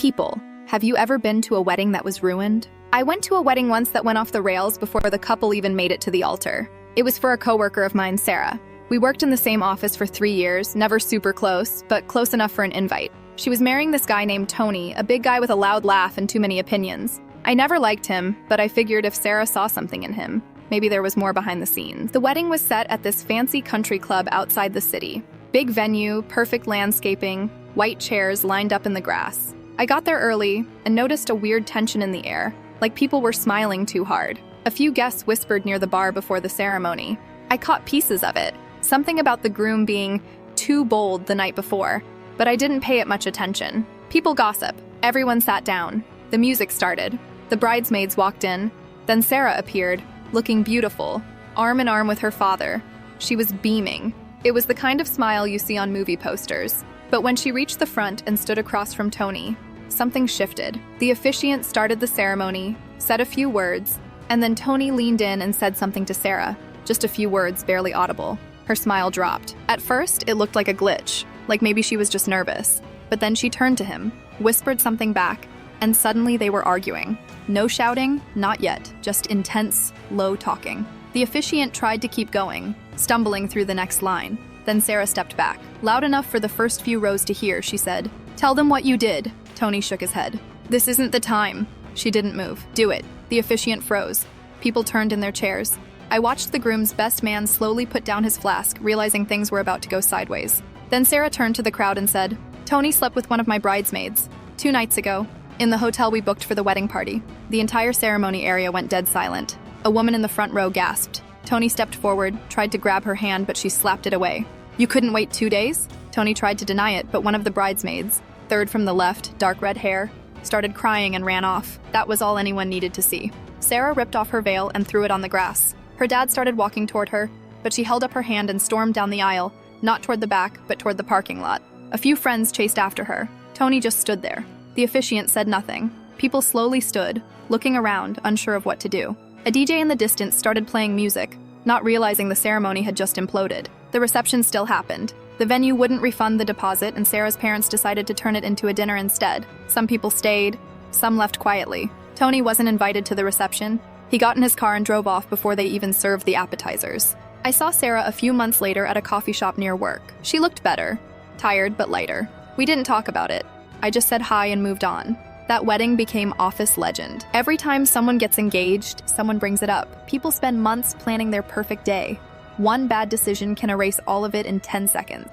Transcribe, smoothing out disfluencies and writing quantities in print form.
People, have you ever been to a wedding that was ruined? I went to a wedding once that went off the rails before the couple even made it to the altar. It was for a coworker of mine, Sarah. We worked in the same office for 3 years, never super close, but close enough for an invite. She was marrying this guy named Tony, a big guy with a loud laugh and too many opinions. I never liked him, but I figured if Sarah saw something in him, maybe there was more behind the scenes. The wedding was set at this fancy country club outside the city. Big venue, perfect landscaping, white chairs lined up in the grass. I got there early and noticed a weird tension in the air, like people were smiling too hard. A few guests whispered near the bar before the ceremony. I caught pieces of it, something about the groom being too bold the night before, but I didn't pay it much attention. People gossip. Everyone sat down. The music started. The bridesmaids walked in. Then Sarah appeared, looking beautiful, arm in arm with her father. She was beaming. It was the kind of smile you see on movie posters. But when she reached the front and stood across from Tony, something shifted. The officiant started the ceremony, said a few words, and then Tony leaned in and said something to Sarah. Just a few words, barely audible. Her smile dropped. At first, it looked like a glitch, like maybe she was just nervous. But then she turned to him, whispered something back, and suddenly they were arguing. No shouting, not yet, just intense, low talking. The officiant tried to keep going, stumbling through the next line. Then Sarah stepped back. Loud enough for the first few rows to hear, she said, "Tell them what you did." Tony shook his head. "This isn't the time." She didn't move. "Do it." The officiant froze. People turned in their chairs. I watched the groom's best man slowly put down his flask, realizing things were about to go sideways. Then Sarah turned to the crowd and said, "Tony slept with one of my bridesmaids 2 nights ago, in the hotel we booked for the wedding party." The entire ceremony area went dead silent. A woman in the front row gasped. Tony stepped forward, tried to grab her hand, but she slapped it away. "You couldn't wait 2 days?" Tony tried to deny it, but one of the bridesmaids, third from the left, dark red hair, started crying and ran off. That was all anyone needed to see. Sarah ripped off her veil and threw it on the grass. Her dad started walking toward her, but she held up her hand and stormed down the aisle, not toward the back, but toward the parking lot. A few friends chased after her. Tony just stood there. The officiant said nothing. People slowly stood, looking around, unsure of what to do. A DJ in the distance started playing music, not realizing the ceremony had just imploded. The reception still happened. The venue wouldn't refund the deposit, and Sarah's parents decided to turn it into a dinner instead. Some people stayed, some left quietly. Tony wasn't invited to the reception. He got in his car and drove off before they even served the appetizers. I saw Sarah a few months later at a coffee shop near work. She looked better, tired but lighter. We didn't talk about it. I just said hi and moved on. That wedding became office legend. Every time someone gets engaged, someone brings it up. People spend months planning their perfect day. One bad decision can erase all of it in 10 seconds.